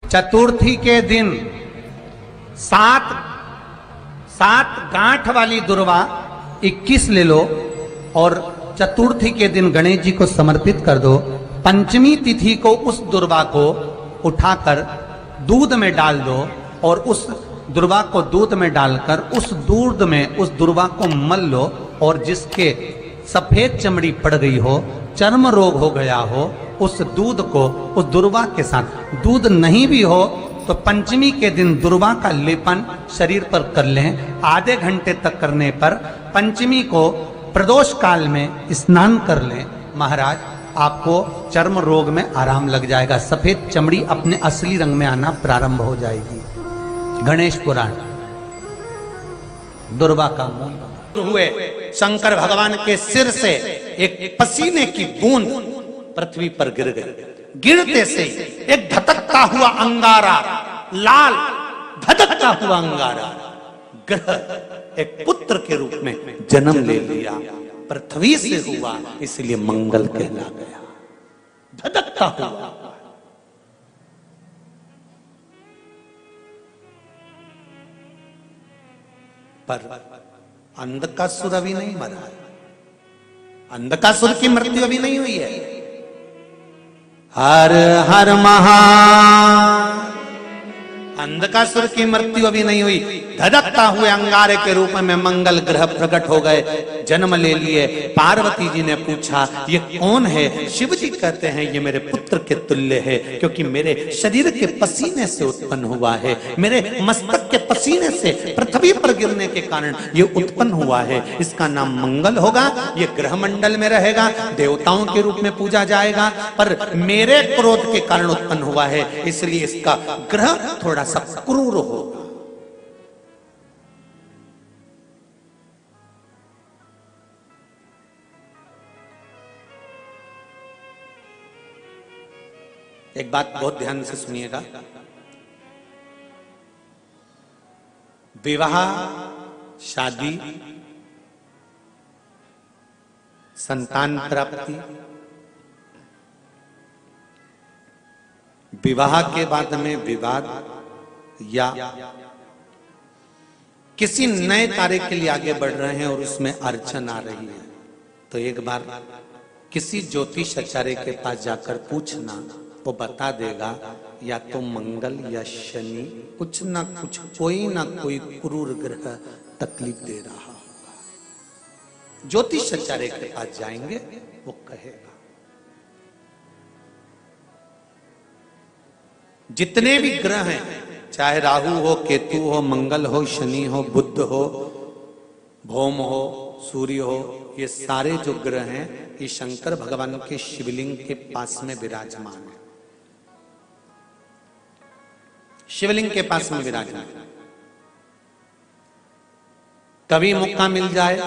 चतुर्थी के दिन सात गांठ वाली दुर्वा 21 ले लो और चतुर्थी के दिन गणेश जी को समर्पित कर दो। पंचमी तिथि को उस दुर्वा को उठाकर दूध में डाल दो और उस दुर्वा को दूध में डालकर उस दूध में उस दुर्वा को मल लो और जिसके सफेद चमड़ी पड़ गई हो, चर्म रोग हो गया हो, उस दूध को उस दुर्वा के साथ, दूध नहीं भी हो तो पंचमी के दिन दुर्वा का लेपन शरीर पर कर लें। आधे घंटे तक करने पर पंचमी को प्रदोष काल में स्नान कर लें। महाराज आपको चर्म रोग में आराम लग जाएगा, सफेद चमड़ी अपने असली रंग में आना प्रारंभ हो जाएगी। गणेश पुराण। दुर्वा का मूल हुए शंकर भगवान के सिर से एक पसीने की बूंद पृथ्वी पर गिर गई। गिरते से एक धधकता हुआ अंगारा, लाल धधकता हुआ अंगारा ग्रह एक पुत्र के रूप में जन्म ले लिया। पृथ्वी से हुआ इसलिए मंगल कहला गया। धधकता हुआ। पर अंधकासुर अभी नहीं मरा है। अंधकासुर की मृत्यु अभी नहीं हुई है। हर हर महा अंधकासुर की मृत्यु अभी नहीं हुई। धधकता हुए अंगारे के रूप में मंगल ग्रह प्रकट हो गए, जन्म ले लिए। पार्वती जी ने पूछा ये कौन है? शिव जी कहते हैं ये मेरे पुत्र के तुल्य है, क्योंकि मेरे शरीर के पसीने से उत्पन्न हुआ है, मेरे मस्तक के पसीने से पृथ्वी पर गिरने के कारण ये उत्पन्न हुआ है। इसका नाम मंगल होगा। ये ग्रह मंडल में रहेगा, देवताओं के रूप में पूजा जाएगा, पर मेरे क्रोध के कारण उत्पन्न हुआ है, इसलिए इसका ग्रह थोड़ा सा क्रूर होगा। एक बात बहुत ध्यान से सुनिएगा। विवाह, शादी, संतान प्राप्ति, विवाह के बाद में विवाद या किसी नए कार्य के लिए आगे बढ़ रहे हैं और उसमें अड़चन आ रही है, तो एक बार किसी ज्योतिष आचार्य के पास जाकर पूछना, वो बता देगा या तो मंगल या शनि कुछ ना कुछ, कोई ना कोई क्रूर ग्रह तकलीफ दे रहा होगा। ज्योतिष आचार्य के पास जाएंगे, वो कहेगा। जितने भी ग्रह हैं, चाहे राहु हो, केतु हो, मंगल हो, शनि हो, बुध हो, भौम हो, सूर्य हो, ये सारे जो ग्रह हैं ये शंकर भगवान के शिवलिंग के पास में विराजमान है। शिवलिंग के पास में विराजमान। कभी मौका मिल जाए,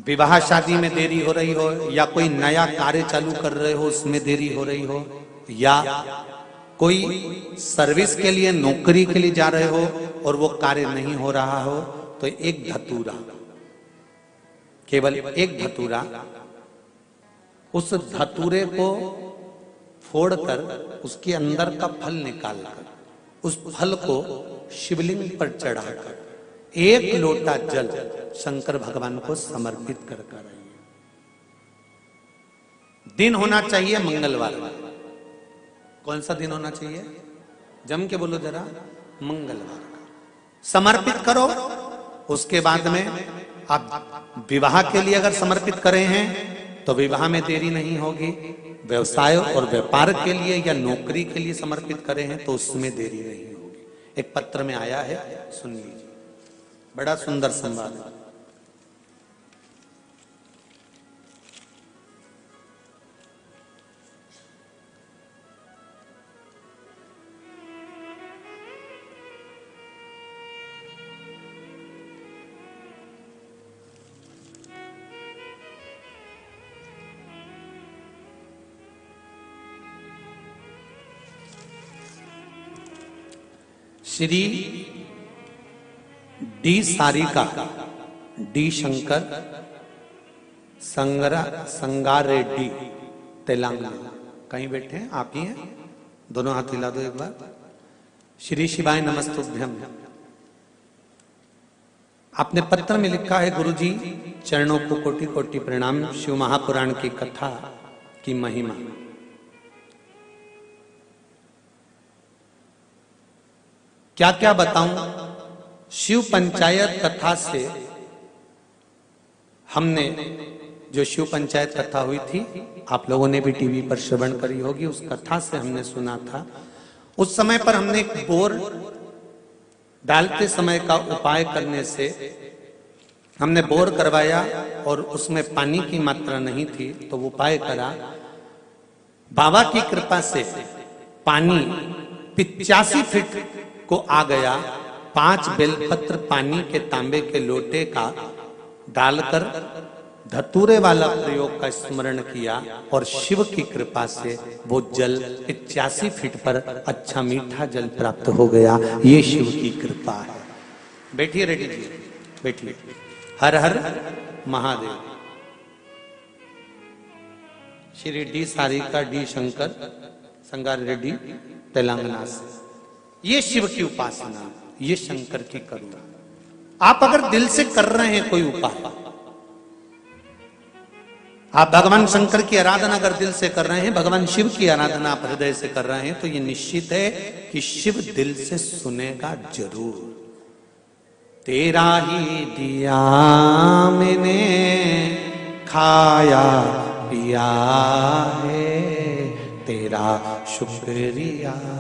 विवाह शादी में देरी हो रही हो, या कोई नया कार्य चालू कर रहे हो उसमें देरी हो रही हो, या कोई सर्विस के लिए, नौकरी के लिए जा रहे हो और वो कार्य नहीं हो रहा हो, तो एक धतूरा, केवल एक धतूरा, उस धतूरे को फोड़कर उसके अंदर का फल निकालकर उस फल को शिवलिंग पर चढ़ाकर एक लोटा जल शंकर भगवान को समर्पित कर आइए। दिन होना चाहिए मंगलवार। कौन सा दिन होना चाहिए? जम के बोलो जरा। मंगलवार का समर्पित करो। उसके बाद में आप विवाह के लिए अगर समर्पित करें हैं तो विवाह में देरी नहीं होगी। व्यवसाय और व्यापार के लिए या नौकरी के लिए समर्पित करें हैं तो उसमें देरी नहीं होगी। एक पत्र में आया है, सुन लीजिए, बड़ा सुंदर संवाद है। Shri D Sarika, D Shankar, Sangareddy, Telangana. कहीं बैठे हैं? आप ही हैं? दोनों हाथ हिला दो एक बार। श्री शिवाय नमस्तुभ्यम। आपने पत्र में लिखा है, गुरुजी चरणों को कोटि कोटि प्रणाम। शिव महापुराण की कथा की महिमा। क्या क्या बताऊं। शिव पंचायत कथा से हमने, जो शिव पंचायत कथा हुई थी, आप लोगों ने भी टीवी पर श्रवण करी होगी, उस कथा से हमने सुना था। उस समय पर हमने एक बोर डालते समय का उपाय करने से हमने बोर करवाया और उसमें पानी की मात्रा नहीं थी, तो वो उपाय करा। बाबा की कृपा से पानी 85 फीट को आ गया। 5 बेलपत्र पानी के तांबे के लोटे का डालकर धतूरे वाला प्रयोग का स्मरण किया और शिव की कृपा से वो जल 85 फीट पर अच्छा मीठा जल प्राप्त हो गया। ये शिव की कृपा है। बैठिए रेड्डी जी, बैठिए। हर हर महादेव। श्री डी सारिका डी शंकर संगार रेड्डी तेलंगाना से। ये शिव की उपासना, ये शंकर की करुणा। आप अगर दिल से कर रहे हैं कोई उपाय, आप भगवान शंकर की आराधना अगर दिल से कर रहे हैं, भगवान शिव की आराधना आप हृदय से कर रहे हैं, तो ये निश्चित है कि शिव दिल से सुनेगा जरूर। तेरा ही दिया मैंने खाया पिया है, तेरा शुक्रिया है,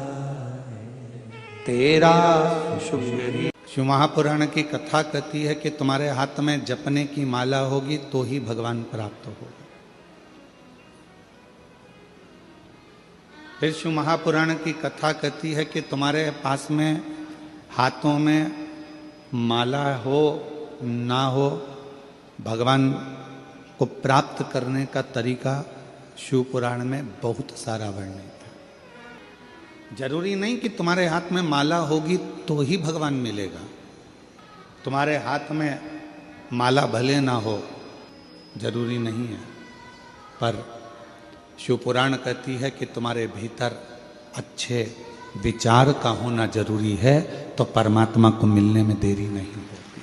तेरा शुक्रिया। शिव महापुराण की कथा कहती है कि तुम्हारे हाथ में जपने की माला होगी तो ही भगवान प्राप्त होगा। फिर शिव महापुराण की कथा कहती है कि तुम्हारे पास में हाथों में माला हो ना हो, भगवान को प्राप्त करने का तरीका शिव पुराण में बहुत सारा वर्णित है। जरूरी नहीं कि तुम्हारे हाथ में माला होगी तो ही भगवान मिलेगा। तुम्हारे हाथ में माला भले ना हो, जरूरी नहीं है, पर शिव पुराण कहती है कि तुम्हारे भीतर अच्छे विचार का होना जरूरी है, तो परमात्मा को मिलने में देरी नहीं होती।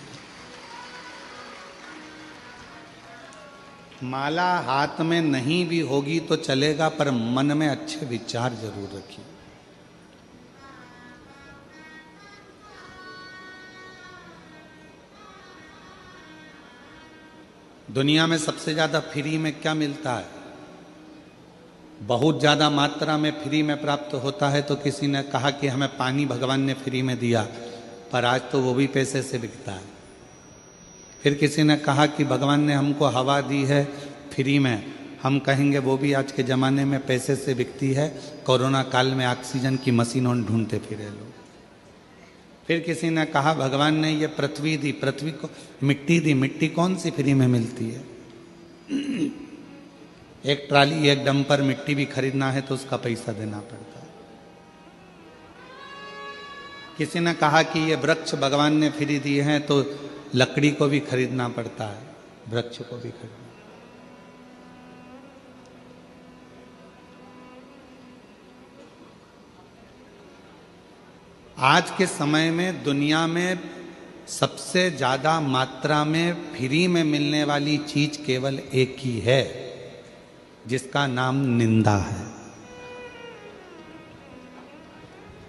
माला हाथ में नहीं भी होगी तो चलेगा, पर मन में अच्छे विचार जरूर रखिए। दुनिया में सबसे ज्यादा फ्री में क्या मिलता है? बहुत ज्यादा मात्रा में फ्री में प्राप्त होता है। तो किसी ने कहा कि हमें पानी भगवान ने फ्री में दिया, पर आज तो वो भी पैसे से बिकता है। फिर किसी ने कहा कि भगवान ने हमको हवा दी है फ्री में, हम कहेंगे वो भी आज के ज़माने में पैसे से बिकती है। कोरोना काल में ऑक्सीजन की मशीनों ढूंढते फिरे लोग। फिर किसी ने कहा भगवान ने ये पृथ्वी दी, पृथ्वी को मिट्टी दी, मिट्टी कौन सी फ्री में मिलती है? एक ट्राली एक डंपर मिट्टी भी खरीदना है तो उसका पैसा देना पड़ता है। किसी ने कहा कि ये वृक्ष भगवान ने फ्री दिए हैं तो लकड़ी को भी खरीदना पड़ता है, वृक्ष को भी खरीदना। आज के समय में दुनिया में सबसे ज्यादा मात्रा में फ्री में मिलने वाली चीज केवल एक ही है, जिसका नाम निंदा है।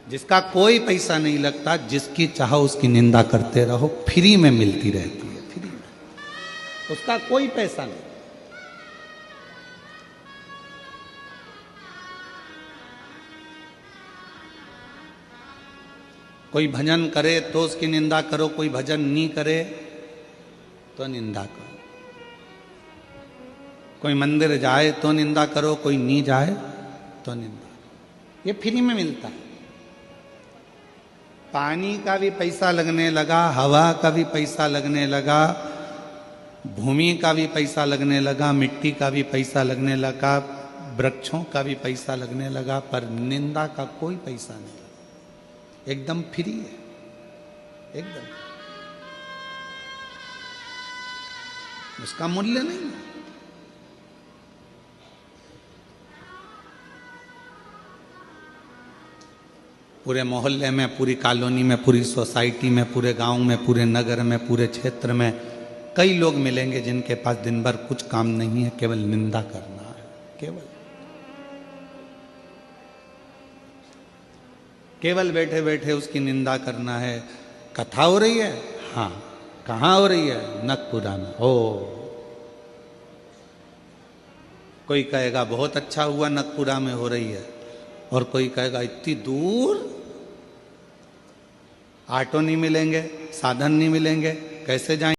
जिसका कोई पैसा नहीं लगता, जिसकी चाहो उसकी निंदा करते रहो, फ्री में मिलती रहती है, फ्री में, उसका कोई पैसा नहीं। कोई भजन करे तो उसकी निंदा करो, कोई भजन नहीं करे तो निंदा करो। कोई मंदिर जाए तो निंदा करो, कोई नहीं जाए तो निंदा करो। ये फ्री में मिलता है। पानी का भी पैसा लगने लगा, हवा का भी पैसा लगने लगा, भूमि का भी पैसा लगने लगा, मिट्टी का भी पैसा लगने लगा, वृक्षों का भी पैसा लगने लगा, पर निंदा का कोई पैसा नहीं। एकदम फ्री है, एकदम। उसका मूल्य नहीं है। पूरे मोहल्ले में, पूरी कॉलोनी में, पूरी सोसाइटी में, पूरे गांव में, पूरे नगर में, पूरे क्षेत्र में कई लोग मिलेंगे जिनके पास दिन भर कुछ काम नहीं है, केवल निंदा करना है। केवल बैठे बैठे उसकी निंदा करना है। कथा हो रही है, हाँ, कहाँ हो रही है? नकपुरा में। ओ, कोई कहेगा बहुत अच्छा हुआ नकपुरा में हो रही है, और कोई कहेगा इतनी दूर, ऑटो नहीं मिलेंगे, साधन नहीं मिलेंगे, कैसे जाएंगे?